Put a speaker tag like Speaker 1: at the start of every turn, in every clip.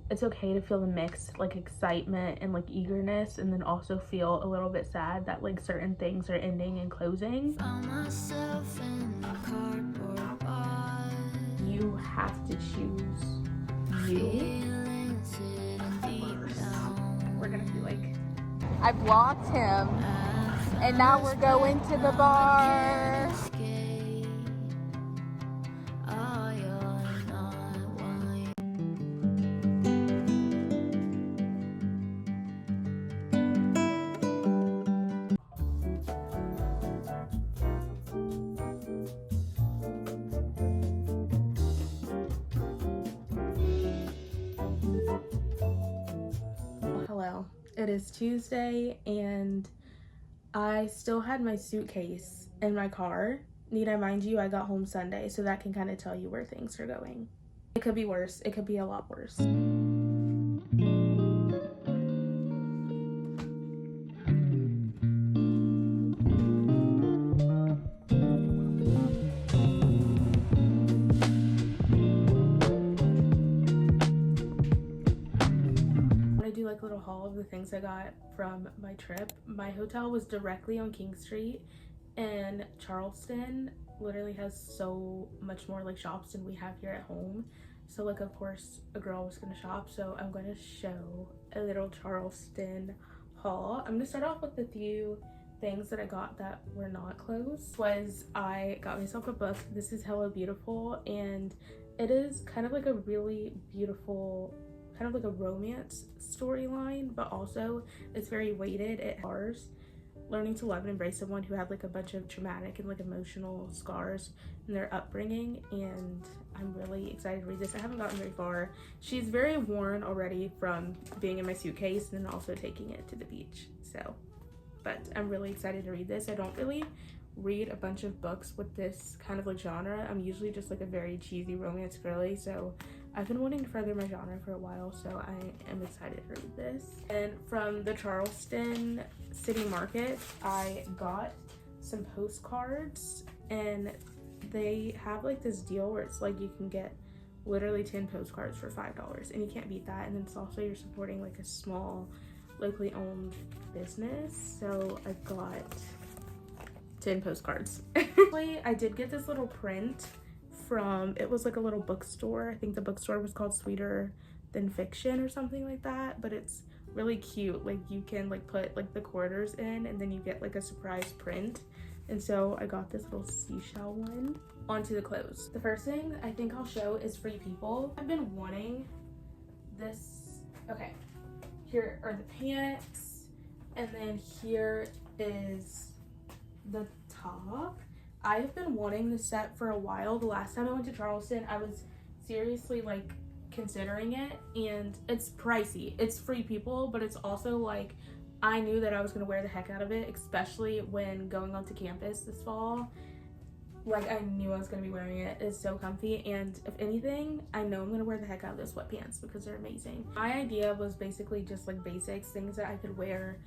Speaker 1: it's okay to feel the mixed like excitement and like eagerness, and then also feel a little bit sad that like certain things are ending and closing. Found myself in a cardboard box. You have to choose you first. We're gonna be like, I blocked him and now we're going to the bar. Hello, it is Tuesday and I still had my suitcase in my car. Need I mind you, I got home Sunday, so that can kind of tell you where things are going. It could be worse. It could be a lot worse. Like little haul of the things I got from my trip. My hotel was directly on King Street, and Charleston literally has so much more like shops than we have here at home. So like of course a girl was gonna shop, so I'm gonna show a little Charleston haul. I'm gonna start off with a few things that I got that were not clothes. I got myself a book. This is Hello Beautiful, and it is kind of like a really beautiful, kind of like a romance storyline, but also it's very weighted. It has learning to love and embrace someone who had like a bunch of traumatic and like emotional scars in their upbringing, and I'm really excited to read this. I haven't gotten very far. She's very worn already from being in my suitcase and then also taking it to the beach, so but I'm really excited to read this. I don't really read a bunch of books with this kind of like genre. I'm usually just like a very cheesy romance girly, so I've been wanting to further my genre for a while, so I am excited to read this. And from the Charleston City Market, I got some postcards, and they have like this deal where it's like you can get literally 10 postcards for $5, and you can't beat that. And it's also, you're supporting like a small locally owned business, so I got 10 postcards. I did get this little print from, it was like a little bookstore. I think the bookstore was called Sweeter Than Fiction or something like that, but it's really cute. Like you can like put like the quarters in, and then you get like a surprise print. And so I got this little seashell one. Onto the clothes. The first thing I think I'll show is Free People. I've been wanting this. Okay, here are the pants, and then here is the top. I have been wanting this set for a while. The last time I went to Charleston, I was seriously like considering it, and it's pricey. It's Free People, but it's also like, I knew that I was gonna wear the heck out of it, especially when going onto campus this fall. Like I knew I was gonna be wearing it. It's so comfy, and if anything, I know I'm gonna wear the heck out of those sweatpants because they're amazing. My idea was basically just like basics, things that I could wear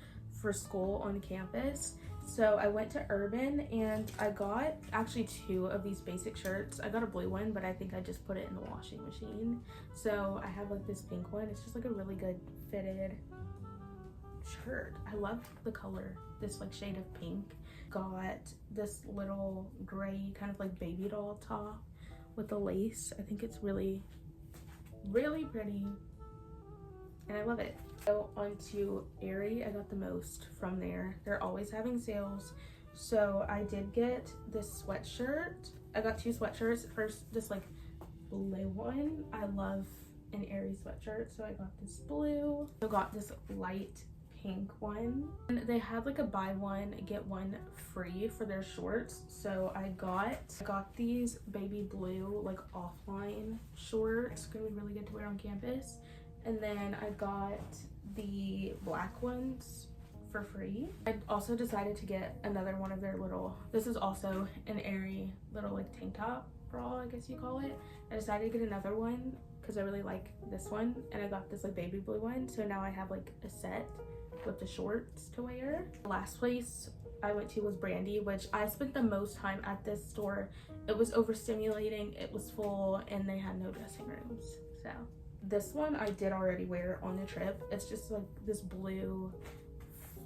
Speaker 1: for school on campus. So I went to Urban and I got actually 2 of these basic shirts. I got a blue one, but I think I just put it in the washing machine. So I have like this pink one. It's just like a really good fitted shirt. I love the color, this like shade of pink. Got this little gray kind of like baby doll top with the lace. I think it's really, really pretty, and I love it. So onto Aerie, I got the most from there. They're always having sales. So I did get this sweatshirt. I got 2 sweatshirts. First, this like blue one. I love an Aerie sweatshirt, so I got this blue. I got this light pink one, and they had like a buy one get one free for their shorts. So I got these baby blue like offline shorts. It's gonna be really good to wear on campus. And then I got the black ones for free. I also decided to get another one of their little, this is also an Aerie little like tank top bra, I guess you call it. I decided to get another one because I really like this one, and I got this like baby blue one. So now I have like a set with the shorts to wear. The last place I went to was Brandy, which I spent the most time at this store. It was overstimulating, it was full, and they had no dressing rooms. So This one I did already wear on the trip. It's just like this blue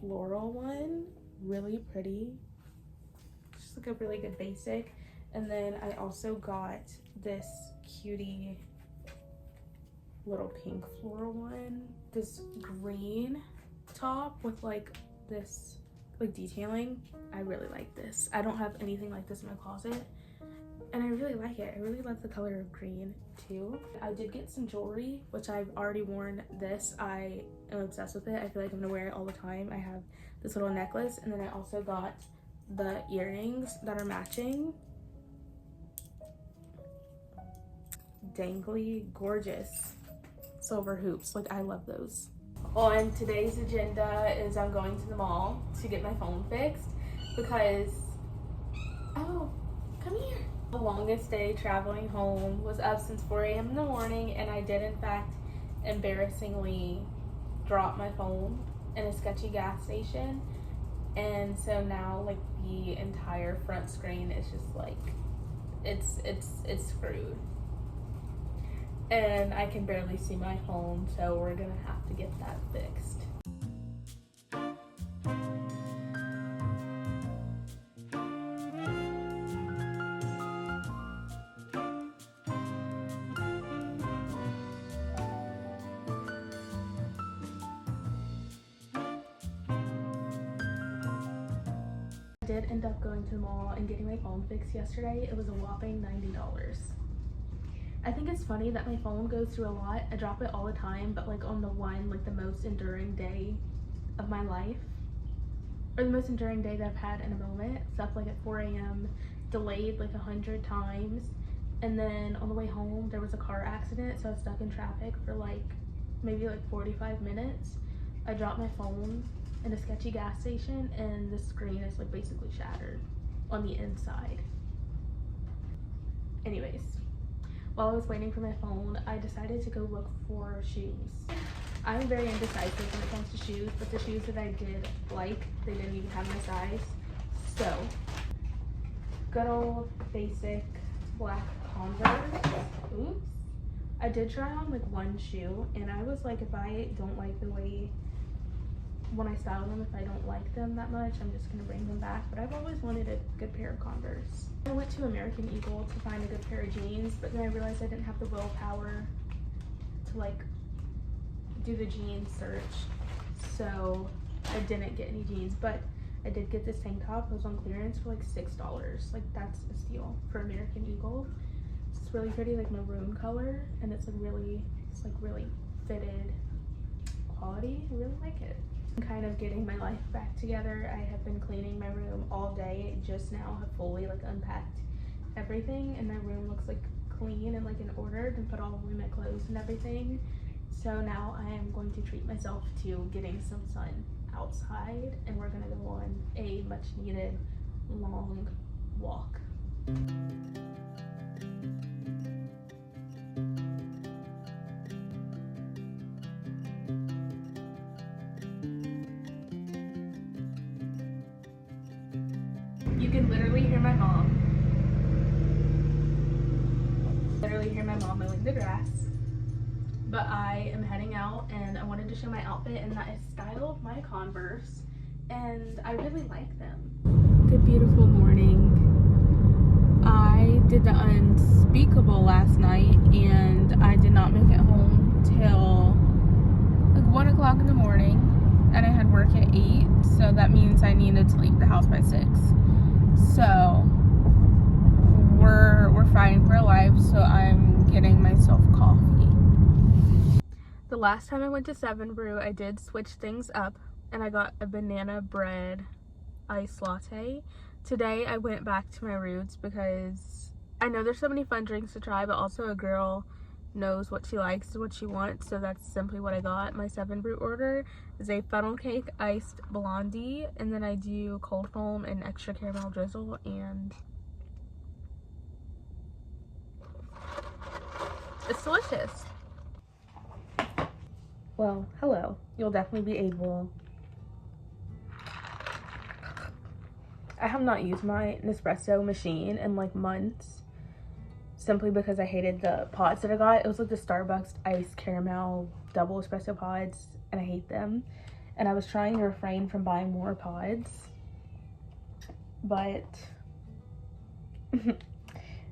Speaker 1: floral one, really pretty. Just like a really good basic. And then I also got this cutie little pink floral one, this green top with like this like detailing. I really like this. I don't have anything like this in my closet, and I really like it. I really like the color of green too. I did get some jewelry, which I've already worn this. I am obsessed with it. I feel like I'm gonna wear it all the time. I have this little necklace, and then I also got the earrings that are matching. Dangly, gorgeous silver hoops. Like, I love those. On today's agenda is I'm going to the mall to get my phone fixed because, oh, come here. The longest day traveling home, was up since 4 a.m. in the morning, and I did in fact embarrassingly drop my phone in a sketchy gas station. And so now like the entire front screen is just like, it's screwed. And I can barely see my phone, so we're gonna have to get that fixed. I did end up going to the mall and getting my phone fixed yesterday. It was a whopping $90. I think it's funny that my phone goes through a lot. I drop it all the time, but like on the one, like the most enduring day of my life, or the most enduring day that I've had in a moment, stuff like at 4 a.m, delayed like 100 times. And then on the way home, there was a car accident, so I was stuck in traffic for like maybe like 45 minutes. I dropped my phone in a sketchy gas station, and the screen is like basically shattered on the inside. Anyways, while I was waiting for my phone, I decided to go look for shoes. I'm very indecisive when it comes to shoes, but the shoes that I did like, they didn't even have my size. So, good old basic black Converse. Oops. I did try on like one shoe, and I was like, if I don't like the way when I style them, if I don't like them that much, I'm just gonna bring them back. But I've always wanted a good pair of Converse. I went to American Eagle to find a good pair of jeans, but then I realized I didn't have the willpower to like do the jeans search, so I didn't get any jeans. But I did get this tank top. It was on clearance for like $6. Like, that's a steal for American Eagle. It's really pretty, like maroon color, and it's like really fitted quality. I really like it. I'm kind of getting my life back together. I have been cleaning my room all day. Just now have fully like unpacked everything, and my room looks like clean and like in order, and put all of my clothes and everything. So now I am going to treat myself to getting some sun outside, and we're gonna go on a much needed long walk. You can literally hear my mom. Literally hear my mom mowing the grass. But I am heading out, and I wanted to show my outfit, and that is styled my Converse, and I really like them. Good beautiful morning. I did the unspeakable last night, and I did not make it home till like 1 o'clock in the morning, and I had work at 8, so that means I needed to leave the house by 6. So we're fighting for our lives, so I'm getting myself coffee. The last time I went to 7 Brew, I did switch things up, and I got a banana bread iced latte. Today I went back to my roots because I know there's so many fun drinks to try, but also a girl knows what she likes and what she wants, so that's simply what I got. My 7 Brew order is a funnel cake iced blondie, and then I do cold foam and extra caramel drizzle, and it's delicious. Well, hello. You'll definitely be able. I have not used my Nespresso machine in like months, simply because I hated the pods that I got. It was like the Starbucks iced caramel double espresso pods, and I hate them. And I was trying to refrain from buying more pods, but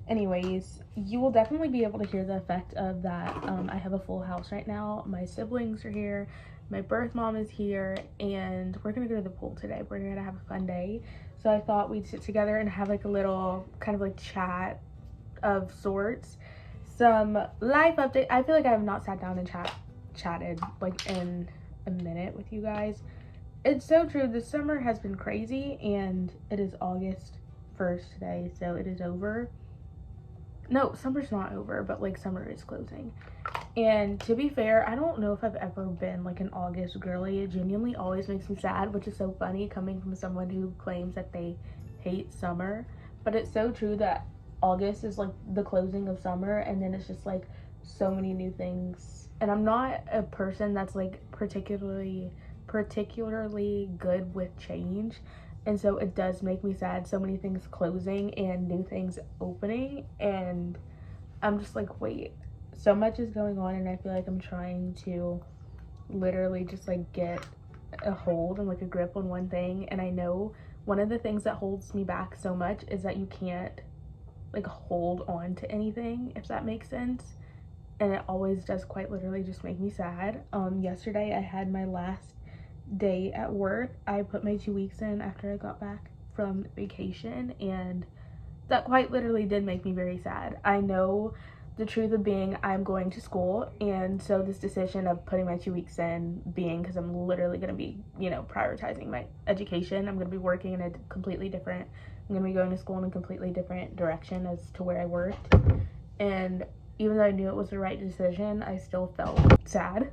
Speaker 1: anyways, you will definitely be able to hear the effect of that. I have a full house right now. My siblings are here, my birth mom is here, and we're gonna go to the pool today. We're gonna have a fun day. So I thought we'd sit together and have like a little kind of like chat of sorts, some life update. I feel like I have not sat down and chatted like in a minute with you guys. It's so true. The summer has been crazy, and it is August 1st today, so it is over. No, summer's not over, but like summer is closing. And to be fair, I don't know if I've ever been like an August girly. It genuinely always makes me sad, which is so funny coming from someone who claims that they hate summer. But it's so true that August is like the closing of summer, and then it's just like so many new things. And I'm not a person that's like particularly good with change, and so it does make me sad, so many things closing and new things opening, and I'm just like, wait, so much is going on, and I feel like I'm trying to literally just like get a hold and like a grip on one thing. And I know one of the things that holds me back so much is that you can't like hold on to anything, if that makes sense. And it always does quite literally just make me sad. Yesterday I had my last day at work. I put my 2 weeks in after I got back from vacation, and that quite literally did make me very sad. I know the truth of being I'm going to school, and so this decision of putting my 2 weeks in being because I'm literally going to be, you know, prioritizing my education. I'm going to be working in a completely different, I'm going to be going to school in a completely different direction as to where I worked. And even though I knew it was the right decision, I still felt sad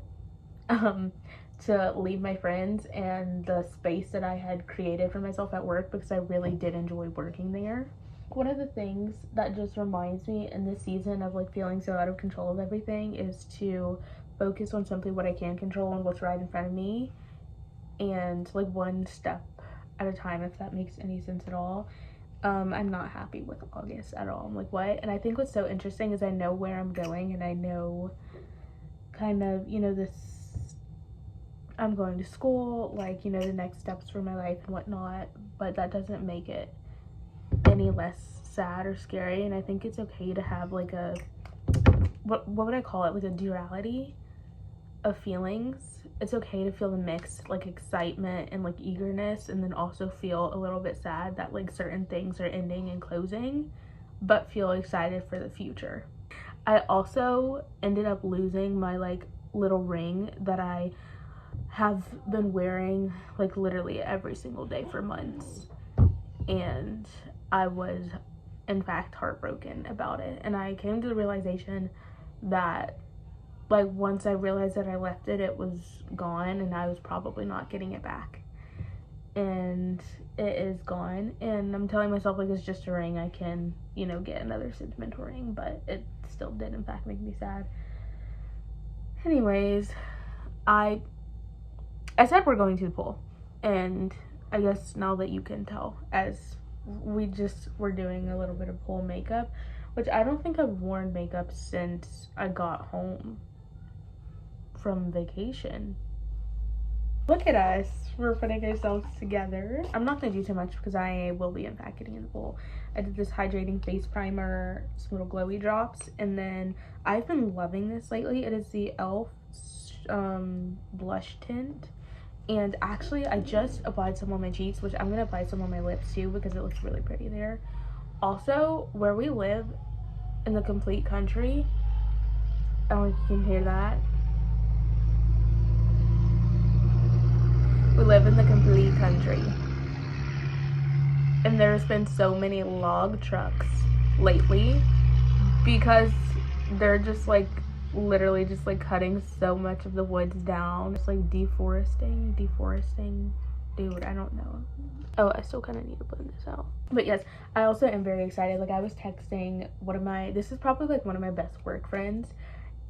Speaker 1: to leave my friends and the space that I had created for myself at work, because I really did enjoy working there. One of the things that just reminds me in this season of like feeling so out of control of everything is to focus on simply what I can control and what's right in front of me, and like one step at a time, if that makes any sense at all. I'm not happy with August at all. I'm like, what? And I think what's so interesting is I know where I'm going, and I know kind of, you know, this, I'm going to school, like, you know, the next steps for my life and whatnot, but that doesn't make it any less sad or scary. And I think it's okay to have like a, what would I call it, like a duality of feelings. It's okay to feel the mix, like excitement and like eagerness, and then also feel a little bit sad that like certain things are ending and closing, but feel excited for the future. I also ended up losing my like little ring that I have been wearing like literally every single day for months, and I was in fact heartbroken about it. And I came to the realization that like once I realized that I left it, it was gone, and I was probably not getting it back. And it is gone, and I'm telling myself like it's just a ring, I can, you know, get another sentimental ring, but it still did in fact make me sad. Anyways, I said we're going to the pool, and I guess now that you can tell, as we're doing a little bit of pool makeup, which I don't think I've worn makeup since I got home from vacation. Look at us, we're putting ourselves together. I'm not gonna do too much because I will be in fact getting in the pool. I did this hydrating face primer, some little glowy drops, and then I've been loving this lately. It is the e.l.f. Blush tint, and actually I just applied some on my cheeks, which I'm gonna apply some on my lips too because it looks really pretty there. Also, where we live in the complete country, I don't know if you can hear that. We live in the complete country, and there's been so many log trucks lately because they're just like literally just like cutting so much of the woods down. It's like deforesting, dude, I don't know. Oh, I still kind of need to blend this out. But yes, I also am very excited. Like I was texting this is probably like one of my best work friends,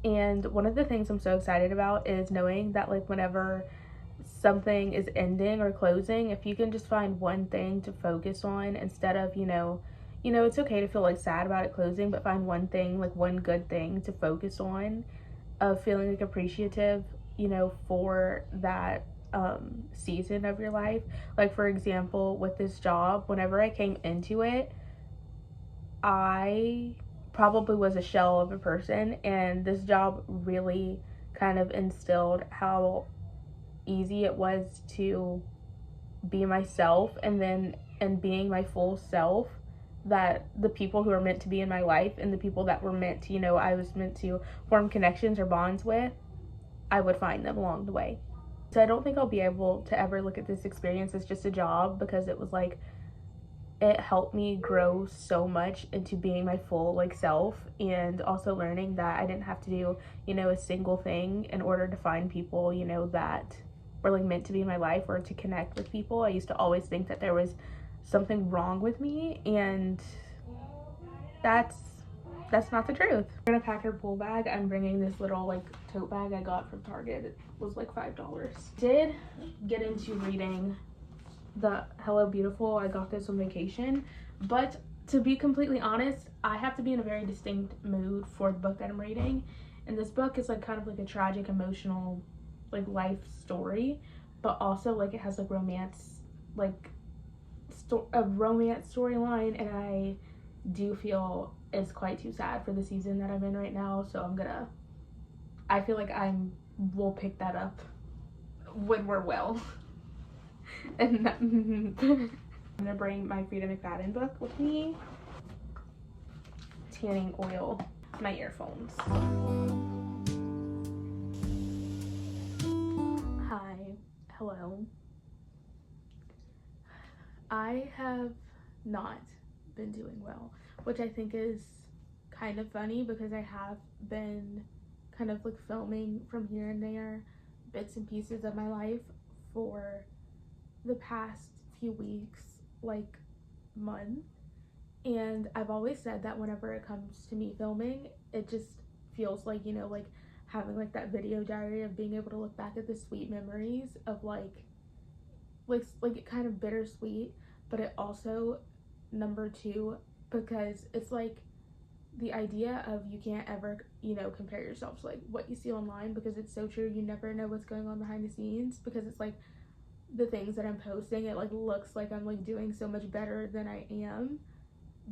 Speaker 1: and one of the things I'm so excited about is knowing that like whenever something is ending or closing, if you can just find one thing to focus on instead of, you know, you know, it's okay to feel like sad about it closing, but find one thing, like one good thing to focus on, of feeling like appreciative, you know, for that season of your life. Like, for example, with this job, whenever I came into it, I probably was a shell of a person, and this job really kind of instilled how easy it was to be myself, and being my full self, that the people who are meant to be in my life and the people that were meant to, you know, I was meant to form connections or bonds with, I would find them along the way. So I don't think I'll be able to ever look at this experience as just a job, because it was like, it helped me grow so much into being my full like self, and also learning that I didn't have to do, you know, a single thing in order to find people, you know, that were like meant to be in my life or to connect with people. I used to always think that there was something wrong with me, and that's not the truth. We're gonna pack her pool bag. I'm bringing this little like tote bag I got from Target. It was like $5. Did get into reading the Hello Beautiful. I got this on vacation, but to be completely honest, I have to be in a very distinct mood for the book that I'm reading, and this book is like kind of like a tragic, emotional, like life story, but also like it has like romance, like a romance storyline, and I do feel it's quite too sad for the season that I'm in right now. So I feel like we'll pick that up when we're well. And I'm gonna bring my Frida McFadden book with me, tanning oil, my earphones. Hi, hello. I have not been doing well, which I think is kind of funny, because I have been kind of like filming from here and there bits and pieces of my life for the past few weeks, like month, and I've always said that whenever it comes to me filming, it just feels like, you know, like having like that video diary of being able to look back at the sweet memories of like kind of bittersweet, but it also, number two, because it's like the idea of you can't ever, you know, compare yourself to like what you see online, because it's so true. You never know what's going on behind the scenes, because it's like the things that I'm posting, it like looks like I'm like doing so much better than I am,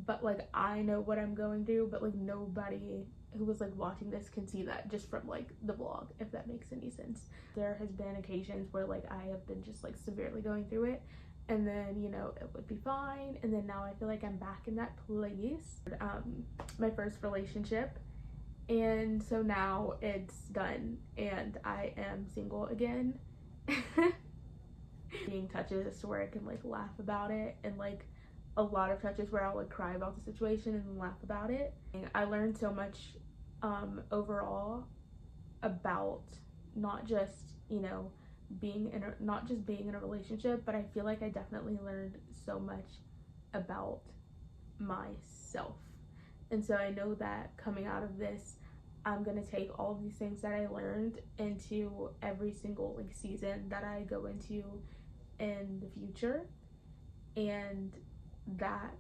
Speaker 1: but like I know what I'm going through, but like nobody who was like watching this can see that just from like the vlog, if that makes any sense. There has been occasions where like I have been just like severely going through it, and then, you know, it would be fine, and then now I feel like I'm back in that place. My first relationship, and so now it's done and I am single again. Being touches to where I can like laugh about it, and like a lot of touches where I'll like cry about the situation and then laugh about it. I learned so much overall about not just, you know, not just being in a relationship, but I feel like I definitely learned so much about myself. And so I know that coming out of this, I'm gonna take all of these things that I learned into every single like season that I go into in the future, and that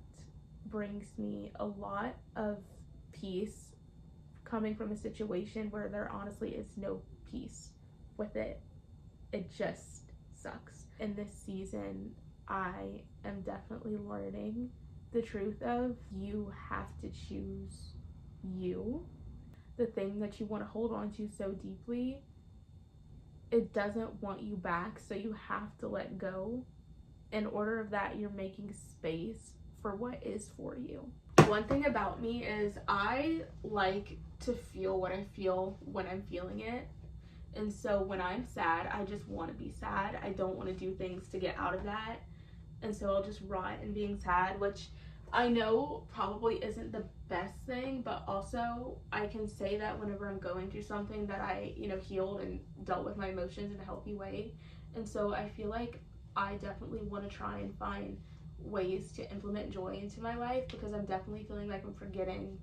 Speaker 1: brings me a lot of peace, coming from a situation where there honestly is no peace with it. It just sucks. In this season, I am definitely learning the truth of, you have to choose you. The thing that you want to hold on to so deeply, it doesn't want you back, so you have to let go. In order of that, you're making space for what is for you. One thing about me is I like to feel what I feel when I'm feeling it. And so when I'm sad, I just want to be sad. I don't want to do things to get out of that. And so I'll just rot in being sad, which I know probably isn't the best thing, but also I can say that whenever I'm going through something that I, you know, healed and dealt with my emotions in a healthy way. And so I feel like I definitely want to try and find ways to implement joy into my life, because I'm definitely feeling like I'm forgetting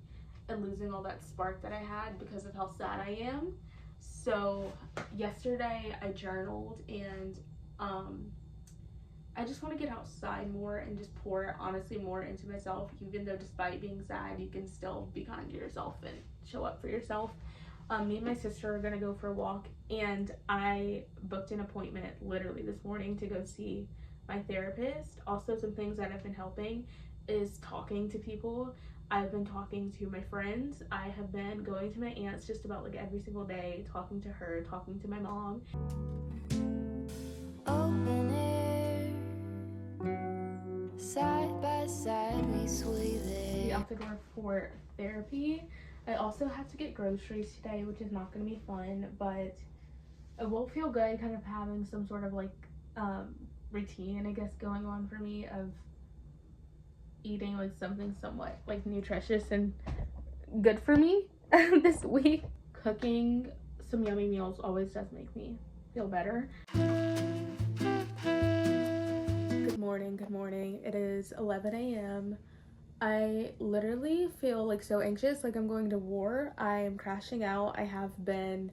Speaker 1: and losing all that spark that I had because of how sad I am. So yesterday I journaled, and I just want to get outside more and just pour honestly more into myself, even though despite being sad you can still be kind to yourself and show up for yourself. Me and my sister are gonna go for a walk, and I booked an appointment literally this morning to go see my therapist. Also, some things that have been helping is talking to people. I've been talking to my friends. I have been going to my aunt's just about like every single day, talking to her, talking to my mom. Open air, side by side we sway there. Out the door for therapy. I also have to get groceries today, which is not going to be fun, but it will feel good kind of having some sort of like routine, I guess, going on for me of eating like something somewhat like nutritious and good for me this week. Cooking some yummy meals always does make me feel better. Good morning. It is 11 a.m. I literally feel like so anxious, like I'm going to war. I am crashing out. I have been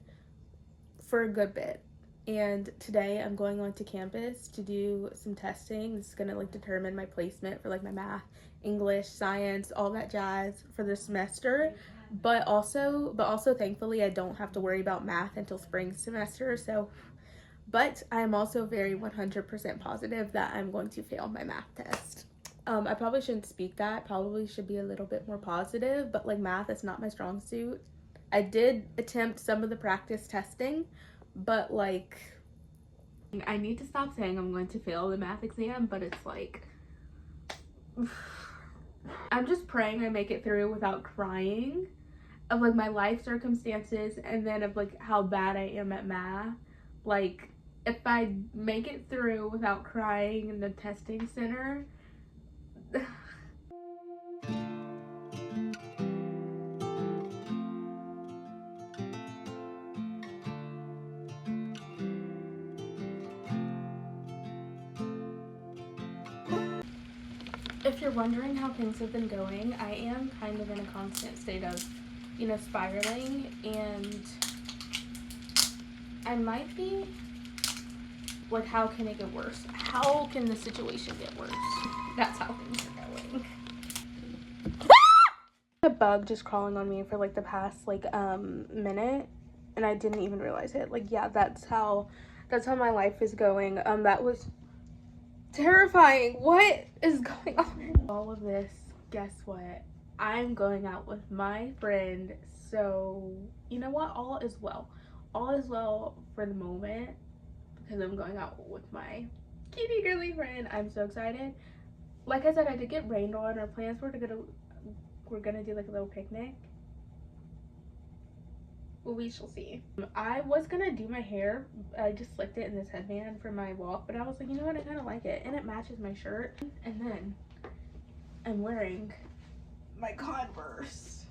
Speaker 1: for a good bit. And today I'm going onto campus to do some testing. This is gonna like determine my placement for like my math, English, science, all that jazz for the semester. But also thankfully I don't have to worry about math until spring semester. But I am also very 100% positive that I'm going to fail my math test. I probably shouldn't speak that. Probably should be a little bit more positive, but like math is not my strong suit. I did attempt some of the practice testing, but like I need to stop saying I'm going to fail the math exam, but it's like I'm just praying I make it through without crying of like my life circumstances, and then of like how bad I am at math. Like if I make it through without crying in the testing center, if you're wondering how things have been going, I am kind of in a constant state of, spiraling, and I might be like, how can it get worse? How can the situation get worse? That's how things are going. A bug just crawling on me for like the past like minute, and I didn't even realize it. Like, yeah, that's how my life is going. That was terrifying. What is going on? All of this, guess what? I'm going out with my friend, so you know what? All is well for the moment, because I'm going out with my kitty girly friend. I'm so excited. Like I said, I did get rained on. Our plans were we're gonna do like a little picnic. Well, we shall see. I was gonna do my hair. I just slicked it in this headband for my walk, but I was like, you know what? I kind of like it, and it matches my shirt. And then I'm wearing my Converse.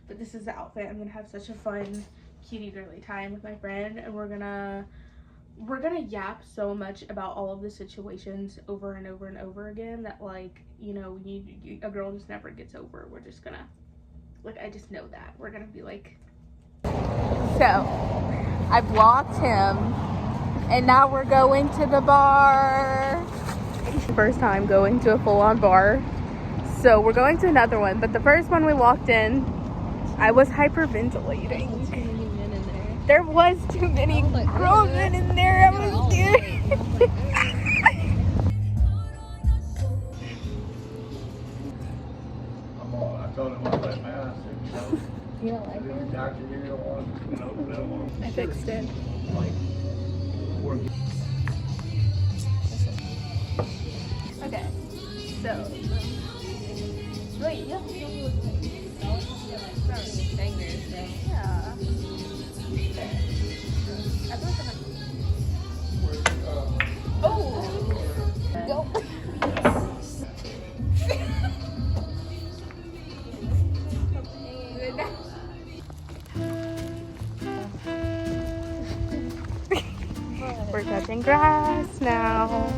Speaker 1: But this is the outfit. I'm gonna have such a fun, cutie girly time with my friend, and we're gonna yap so much about all of the situations over and over and over again that, like, a girl just never gets over. We're just gonna, like, I just know that we're gonna be like. So I blocked him, and now we're going to the bar. First time going to a full-on bar, so we're going to another one. But the first one we walked in, I was hyperventilating. There was too many grown men in there. I was scared.
Speaker 2: I told him about that mask.
Speaker 1: You don't like it?
Speaker 2: Doctor, you don't want
Speaker 1: I fixed it. Okay, so. Wait, you have to show me what to do. Yeah. I feel like Go. We're touching grass now.